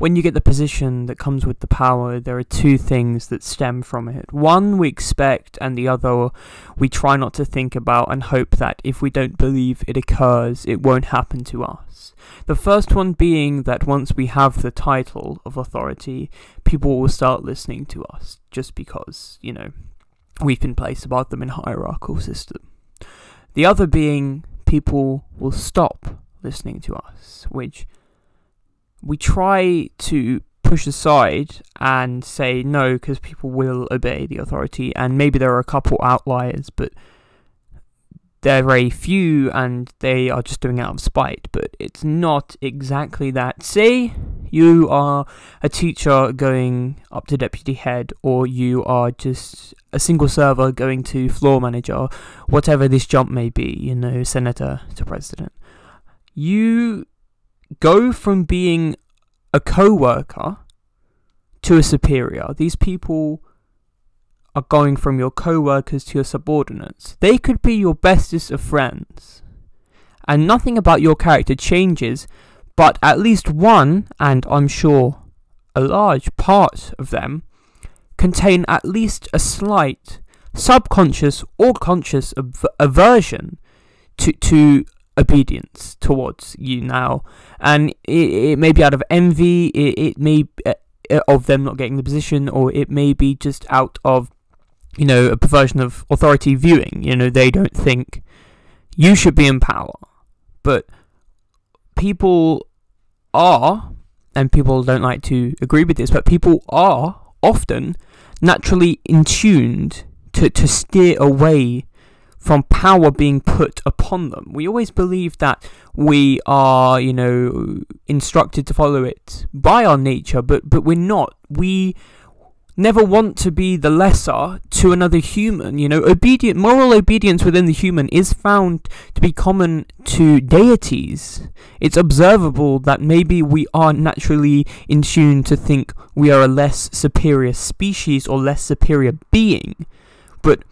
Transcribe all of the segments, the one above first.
when you get the position that comes with the power, there are two things that stem from it. One we expect, and the other we try not to think about and hope that if we don't believe it occurs, it won't happen to us. The first one being that once we have the title of authority, people will start listening to us just because, you know, we've been placed above them in a hierarchical system. The other being people will stop listening to us, which we try to push aside and say no because people will obey the authority, and maybe there are a couple outliers, but they're very few and they are just doing it out of spite. But it's not exactly that. Say you are a teacher going up to deputy head, or you are just a single server going to floor manager, whatever this jump may be, you know, senator to president. You go from being a co-worker to a superior. These people are going from your co-workers to your subordinates. They could be your bestest of friends, and nothing about your character changes, but at least one, and I'm sure a large part of them, contain at least a slight subconscious or conscious aversion to obedience towards you now. And it may be out of envy, it may of them not getting the position, or it may be just out of, you know, a perversion of authority viewing. You know, they don't think you should be in power. But people are, and people don't like to agree with this, but people are often naturally in tuned to steer away from power being put upon them. We always believe that we are, you know, instructed to follow it by our nature, but we're not. We never want to be the lesser to another human. You know, moral obedience within the human is found to be common to deities. It's observable that maybe we are naturally in tune to think we are a less superior species or less superior being, but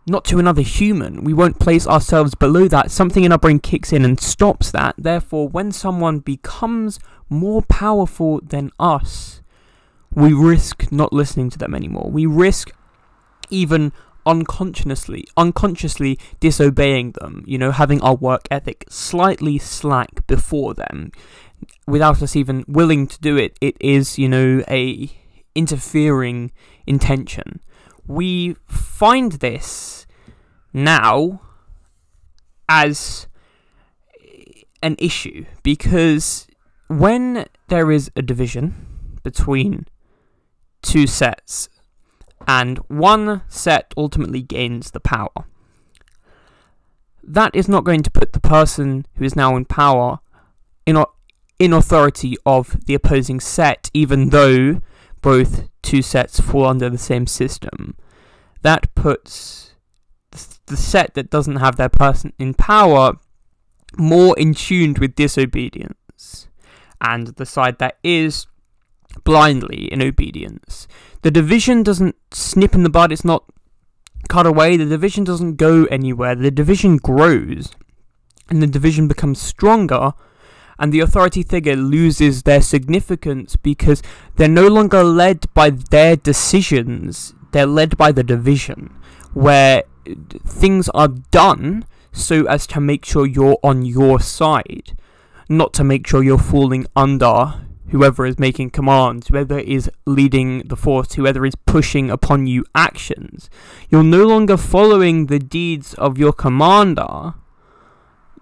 not to another human. We won't place ourselves below that. Something in our brain kicks in and stops that. Therefore, when someone becomes more powerful than us, we risk not listening to them anymore. We risk even unconsciously disobeying them, you know, having our work ethic slightly slack before them, without us even willing to do it. It is, you know, a interfering intention. We find this now as an issue, because when there is a division between two sets, and one set ultimately gains the power, that is not going to put the person who is now in power in authority of the opposing set, even though both two sets fall under the same system. That puts the set that doesn't have their person in power more in tune with disobedience, and the side that is blindly in obedience. The division doesn't snip in the bud, it's not cut away, the division doesn't go anywhere, the division grows, and the division becomes stronger, and the authority figure loses their significance because they're no longer led by their decisions, they're led by the division, where things are done so as to make sure you're on your side, not to make sure you're falling under whoever is making commands, whoever is leading the force, whoever is pushing upon you actions. You're no longer following the deeds of your commander.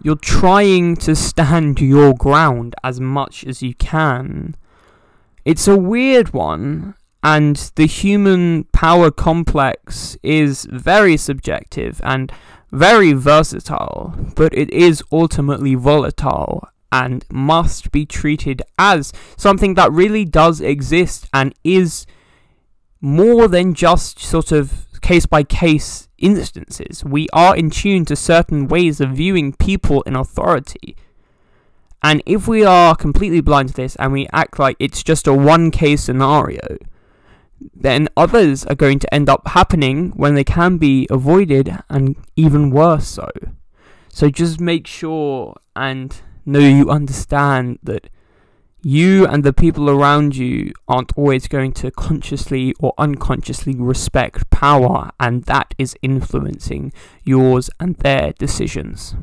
You're trying to stand your ground as much as you can. It's a weird one, and the human power complex is very subjective and very versatile, but it is ultimately volatile and must be treated as something that really does exist and is more than just sort of case-by-case instances. We are in tune to certain ways of viewing people in authority. And if we are completely blind to this and we act like it's just a one-case scenario, then others are going to end up happening when they can be avoided, and even worse so. So just make sure and know you understand that you and the people around you aren't always going to consciously or unconsciously respect power, and that is influencing yours and their decisions.